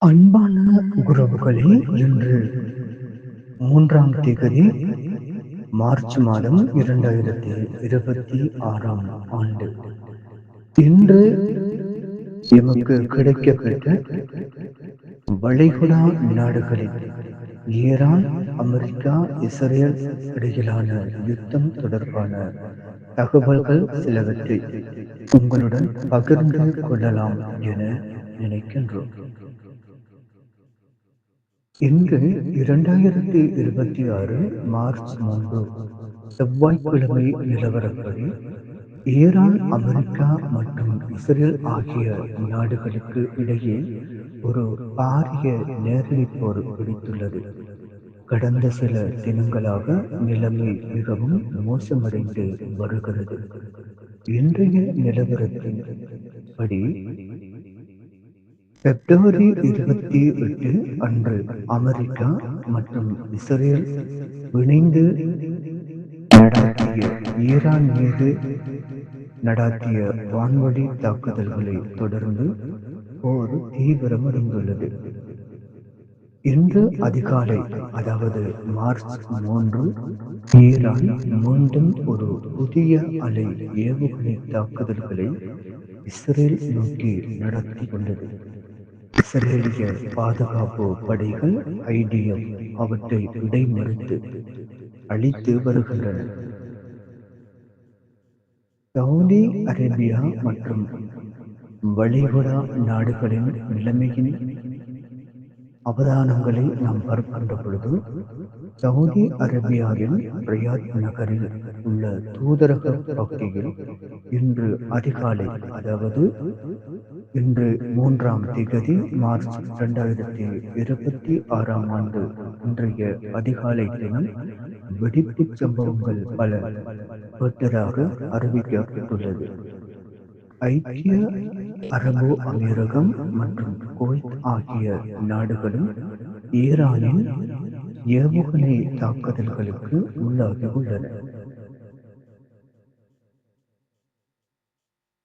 அன்பான உறவுகளே, இன்று 3ஆம் தேதி மார்ச் மாதம் 2026ஆம் ஆண்டு. இன்று எமக்கு கிடைக்கப்பெற்ற வளைகுடா நாடுகளில் ஈரான், அமெரிக்கா, இஸ்ரேல் இடையிலான யுத்தம் தொடர்பான தகவல்கள் சிலவற்றை உங்களுடன் பகிர்ந்து கொள்ளலாம் என நினைக்கின்றோம். இன்று 2026 மார்ச் 3 செவ்வாய்க்கிழமை நிலவரப்படி ஈரான், அமெரிக்கா மற்றும் இஸ்ரேல் ஆகிய நாடுகளுக்கு இடையே ஒரு பாரிய நேரடி போர் வெடித்துள்ளது. கடந்த சில தினங்களாக நிலைமை மிகவும் மோசமடைந்து வருகிறது. இன்றைய நிலவரத்தின் படி பிப்ரவரி 28 அன்று அமெரிக்கா மற்றும் இஸ்ரேல் இணைந்து நடாத்திய ஈரான் மீது நடாத்திய வான்வழி தாக்குதல்களை தொடர்ந்து போர் தீவிரமடைந்துள்ளது. இன்று அதிகாலை, அதாவது மார்ச் 3, ஈரான் மீண்டும் ஒரு புதிய அலை ஏவுகணை தாக்குதல்களை இஸ்ரேல் நோக்கி நடத்தியுள்ளது. இஸ்ரேலிய பாதுகாப்பு படைகள் IDF அவற்றை இடைமறித்து அழித்து வருகின்றன. சவுதி அரேபியா மற்றும் வளைகுடா நாடுகளின் நிலைமையின் அவதானங்களை நாம் பார்க்கின்ற பொழுது, சவுதி அரேபியாவின் ரியாத் நகரில் உள்ள தூதரக பகுதியில் இன்று அதிகாலை, அதாவது இன்று 3ஆம் தேதி மார்ச் 2026ஆம் ஆண்டு இன்றைய அதிகாலை தினம் வெடிப்பு சம்பவங்கள் பல கேட்டதாக அறிவிக்கப்பட்டுள்ளது. ஐக்கிய அரபு அமீரகம் மற்றும் குவைத் ஆகிய நாடுகளும் ஈரானின் ஏவுகணை தாக்குதல்களுக்கு உள்ளாகியுள்ளன.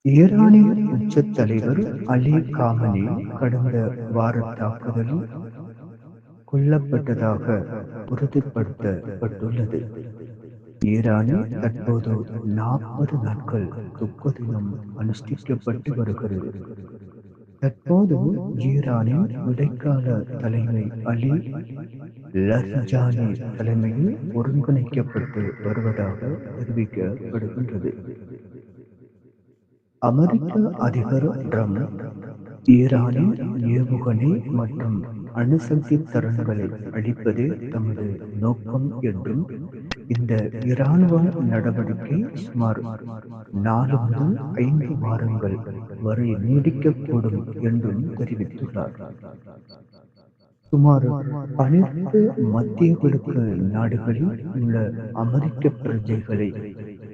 ஈரானின் உச்ச தலைவர் அலி காமனி கடந்த வார தாக்குதலில் கொல்லப்பட்டதாக உறுதிப்படுத்தப்பட்டுள்ளது. ஈரானில் தற்போது 40 நாட்கள் துக்க தினம் அனுஷ்டிக்கப்பட்டு வருகிறது. தற்போது ஈரானின் இடைக்கால தலைமை அலி லர்ஜானி தலைமையில் ஒருங்கிணைக்கப்பட்டு வருவதாக தெரிவிக்கப்படுகின்றது. அமெரிக்க அதிபர் ட்ரம்ப் ஈரானின் ஏவுகணை மற்றும் அணுசக்தி தரங்களை அழிப்பதே தமது நோக்கம் என்றும், இந்த இராணுவ நடவடிக்கை சுமார் 4 முதல் 5 வாரங்கள் வரை நீடிக்கக்கூடும் என்றும் தெரிவித்துள்ளார். சுமார் 12 மத்திய கிழக்கு நாடுகளில் உள்ள அமெரிக்க பிரஜைகளை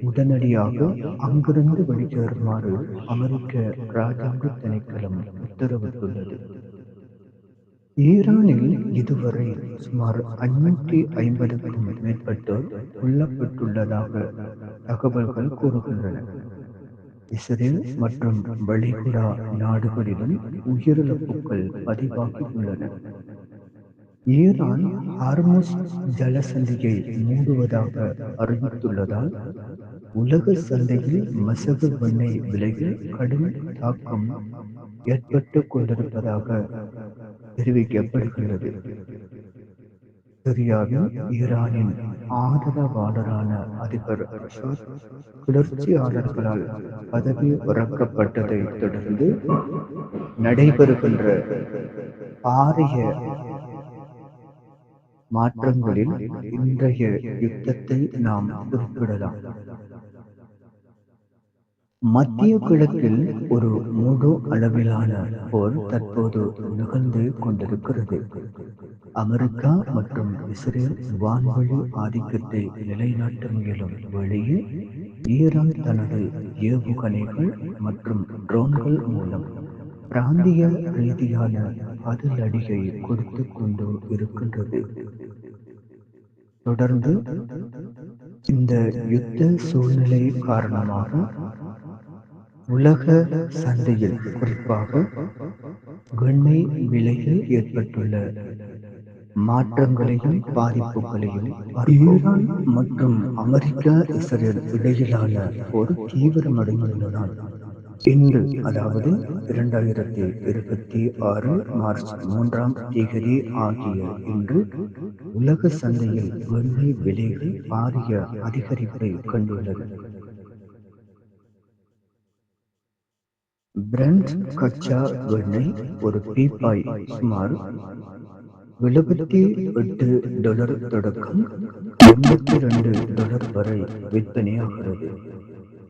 உடனடியாக அங்கிருந்து வெளியேறுமாறு அமெரிக்க இராஜாங்க திணைக்களம் உத்தரவிட்டுள்ளது. ஈரானில் இதுவரை சுமார் 550க்கும் மேற்பட்டோர் கொல்லப்பட்டுள்ளதாக தகவல்கள் கூறுகின்றன. இஸ்ரேல் மற்றும் வளைகுடா நாடுகளிலும் உயிரிழப்புகள் பதிவாகியுள்ளன. ஈரான் ஹார்முஸ் ஜலசந்தியை மூடுவதாக அறிவித்துள்ளதால் உலக சந்தையில் மசகு வெண்ணெய் விலையில் கடும் தாக்கம் ஏற்பட்டுக் கொண்டிருப்பதாக தெரிவிக்கப்படுகிறது. சிரியாவில் ஈரானின் ஆதரவாளரான அதிபர் அசாத் கிளர்ச்சியாளர்களால் பதவி இறக்கப்பட்டதை தொடர்ந்து நடைபெறுகின்ற பாரிய மாற்றங்களில் இன்றைய யுத்தத்தை நாம் குறிப்பிடலாம். மத்திய கிழக்கில் ஒரு முழு அளவிலான போர் தற்போது நிகழ்ந்து கொண்டிருக்கிறது. அமெரிக்கா மற்றும் இஸ்ரேல் வான்வழி ஆதிக்கத்தை நிலைநாட்ட முயலும் வழியே ஈரான் தனது ஏவுகணைகள் மற்றும் ட்ரோன்கள் மூலம் பிராந்திய ரீதியான பதிலடியை கொடுத்து கொண்டு இருக்கின்றது. தொடர்ந்து இந்த யுத்த சூழ்நிலை காரணமாக உலக சந்தையில், குறிப்பாக எண்ணெய் விலையில் ஏற்பட்டுள்ள மாற்றங்களையும் பாதிப்புகளையும் ஈரான் மற்றும் அமெரிக்கா இஸ்ரேல் இடையிலான ஒரு தீவிரமடைந்துள்ளதால் இன்று அதாவது 2026 மார்ச் 3 ஆகிய இன்று உலக சந்தையில் எண்ணெய் விலைகள் பாரிய அதிகரிப்பை கண்டுள்ளது. பிரெண்ட் கச்சா எண்ணெய் ஒரு பீப்பாய் சுமார் $78 தொடக்கம் $82 வரை விற்பனையாகிறது.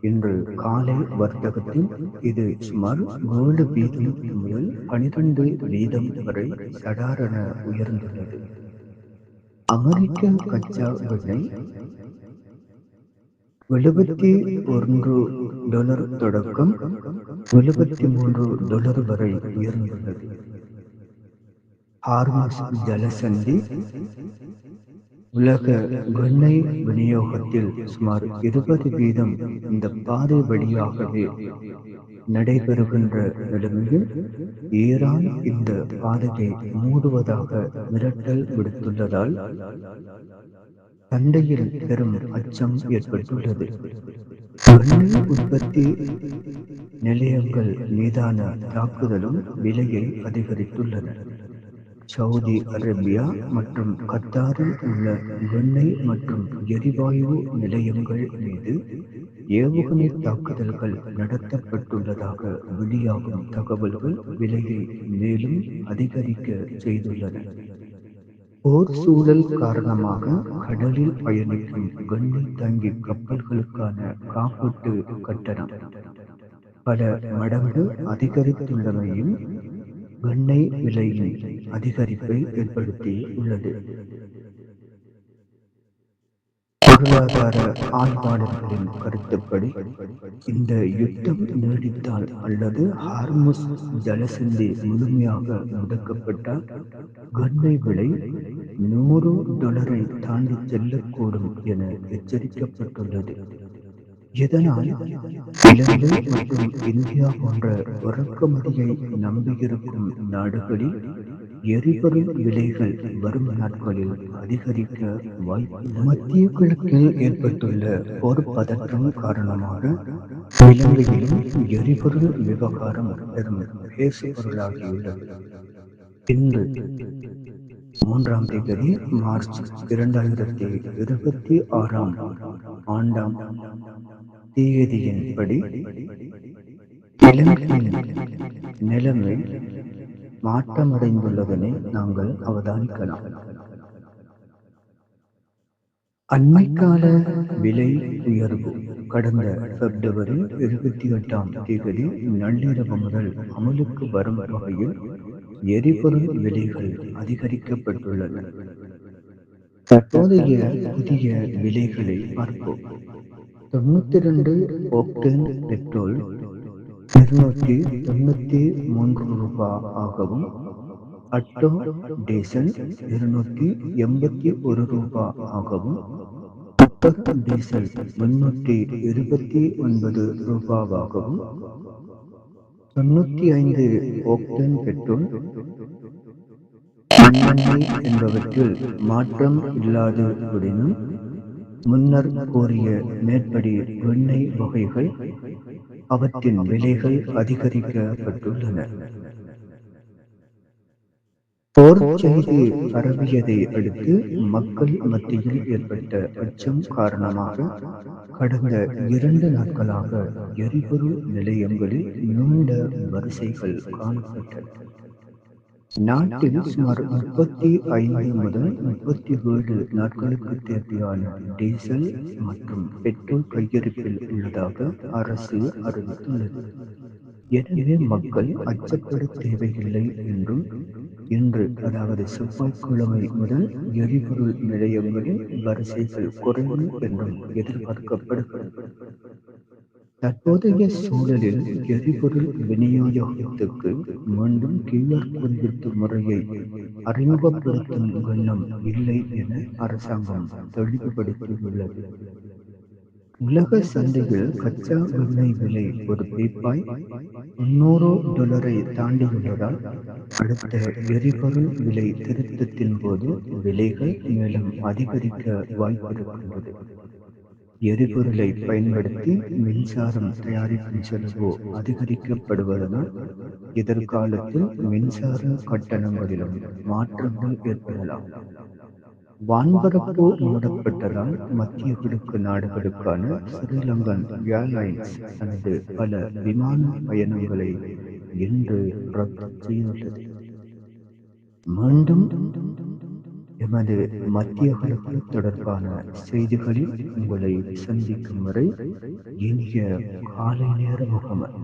இன்று காலை வர்த்தகத்தில் இது சுமார் 7% முதல் 12% வரை சடாரென உயர்ந்துள்ளது. அமெரிக்க கச்சா எண்ணெய் $71 தொடக்கம் $73 வரை உயர்ந்துள்ளது. ஹார்மஸ் ஜலசந்தி உலக எண்ணெய் விநியோகத்தில் சுமார் 20% இந்த பாதை வழியாகவே நடைபெறுகின்ற நிலைமையில் ஈரான் இந்த பாதையை மூடுவதாக மிரட்டல் விடுத்துள்ளதால் சந்தையில் பெரும் அச்சம் ஏற்பட்டுள்ளது. எண்ணெய் உற்பத்தி நிலையங்கள் மீதான தாக்குதலும் விலையை அதிகரித்துள்ளன. சவுதி அரேபியா மற்றும் கத்தாரில் உள்ள எண்ணெய் மற்றும் எரிவாயு நிலையங்கள் மீது ஏவுகணை தாக்குதல்கள் நடத்தப்பட்டுள்ளதாக வெளியாகும் தகவல்கள் விலையை மேலும் அதிகரிக்க செய்துள்ளன. போர் சூழல் காரணமாக கடலில் பயணிக்கும் எண்ணெய் தாங்கி கப்பல்களுக்கான காப்பீட்டு கட்டணம் பல மடங்கு அதிகரித்துள்ளமையும் எண்ணெய் விலையின் அதிகரிப்பை ஏற்படுத்தி உள்ளது. பொருளாதார ஆய்வாளர்களின் கருத்துப்படி இந்த யுத்தம் நீடித்தால் அல்லது ஹார்முஸ் ஜலசந்தி முழுமையாக முடக்கப்பட்டால் எண்ணெய் விலை $100 தாண்டி செல்லக்கூடும் என எச்சரிக்கப்பட்டுள்ளது. இதனால் இலங்கை மற்றும் இந்தியா போன்ற இறக்குமதியை நம்பியிருக்கும் நாடுகளில் எரிபொருள் விலைகள் வரும் நாட்களில் அதிகரிக்க வாய்ப்பு. மத்திய கிழக்கில் ஏற்பட்டுள்ள போர் பதற்றம் காரணமாக இலங்கையிலும் எரிபொருள் விவகாரம் பெரும் பேசுபொருளாகியுள்ளது. இன்று 3 மார்ச் 2026 ஆண்டாம் தேதியின்படி இலங்கையின் நிலைமை மாற்றமடைந்துள்ளதனை நாங்கள் அவதானிக்கலாம். அண்மைக்கால விலை உயர்வு கடந்த பிப்ரவரி 28 நள்ளிரவு முதல் அமலுக்கு வரும் வகையில் எரிபொருள் விலைகள் அதிகரிக்கப்பட்டுள்ளன. தற்போதைய புதிய விலைகளை பார்ப்போம். 92 ஒக்டேன் பெட்ரோல் $293 ஆகவும், அட்டோ டீசல் $281 ஆகவும், சூப்பர் டீசல் $329 ஆகவும், 95 ஒக்டேன் பெட்ரோல் மண்ணெண்ணெய் என்பவற்றில் மாற்றம் இல்லாதவுடனும் முன்னர் கூறிய மேற்படி எண்ணெய் வகைகள் அவற்றின் விலைகள் அதிகரிக்கப்பட்டுள்ளன. போர் செய்தி பரவியதை அடுத்து மக்கள் மத்தியில் ஏற்பட்ட அச்சம் காரணமாக கடந்த 2 நாட்களாக எரிபொருள் நிலையங்களில் நீண்ட வரிசைகள் காணப்பட்டன. நாட்டில் சுமார் 35 முதல் 37 நாட்களுக்கு தேவையான டீசல் மற்றும் பெட்ரோல் கையிருப்பில் உள்ளதாக அரசு அறிவித்துள்ளது. எனவே மக்கள் அச்சப்பட தேவையில்லை என்றும் இன்று அதாவது செவ்வாய்க்கிழமை முதல் எரிபொருள் நிலையங்களில் வரிசைகள் குறையும் என்றும் எதிர்பார்க்கப்படுகிறது. தற்போதைய சூழலில் எரிபொருள் விநியோகத்துக்கு மீண்டும் QR குறியீட்டு முறையை அறிமுகப்படுத்தும் எண்ணம் இல்லை என அரசாங்கம் தெளிவுபடுத்தியுள்ளது. உலக சந்தையில் கச்சா எண்ணெய் விலை ஒரு பீப்பாய் $90 தாண்டியுள்ளதால் அடுத்த எரிபொருள் விலை திருத்தத்தின் போது விலைகள் மேலும் அதிகரிக்க வாய்ப்பிருக்கின்றது. எரிபொருளை பயன்படுத்தி மின்சாரம் தயாரிக்கும் செலவு அதிகரிக்கப்படுவதனால் எதிர்காலத்தில் மின்சார கட்டணங்களிலும் மாற்றங்கள் ஏற்படலாம். வான்பரப்பு மூடப்பட்டதால் மத்திய கிழக்கு நாடுகளுக்கான ஸ்ரீலங்கன் ஏர்லைன்ஸ் தனது பல விமான பயணங்களை இன்று ரத்து செய்துள்ளது. மீண்டும் எமது மத்திய கிழக்கு தொடர்பான செய்திகளில் உங்களை சந்திக்கும் வரை இனிய காலை நேர முகமது.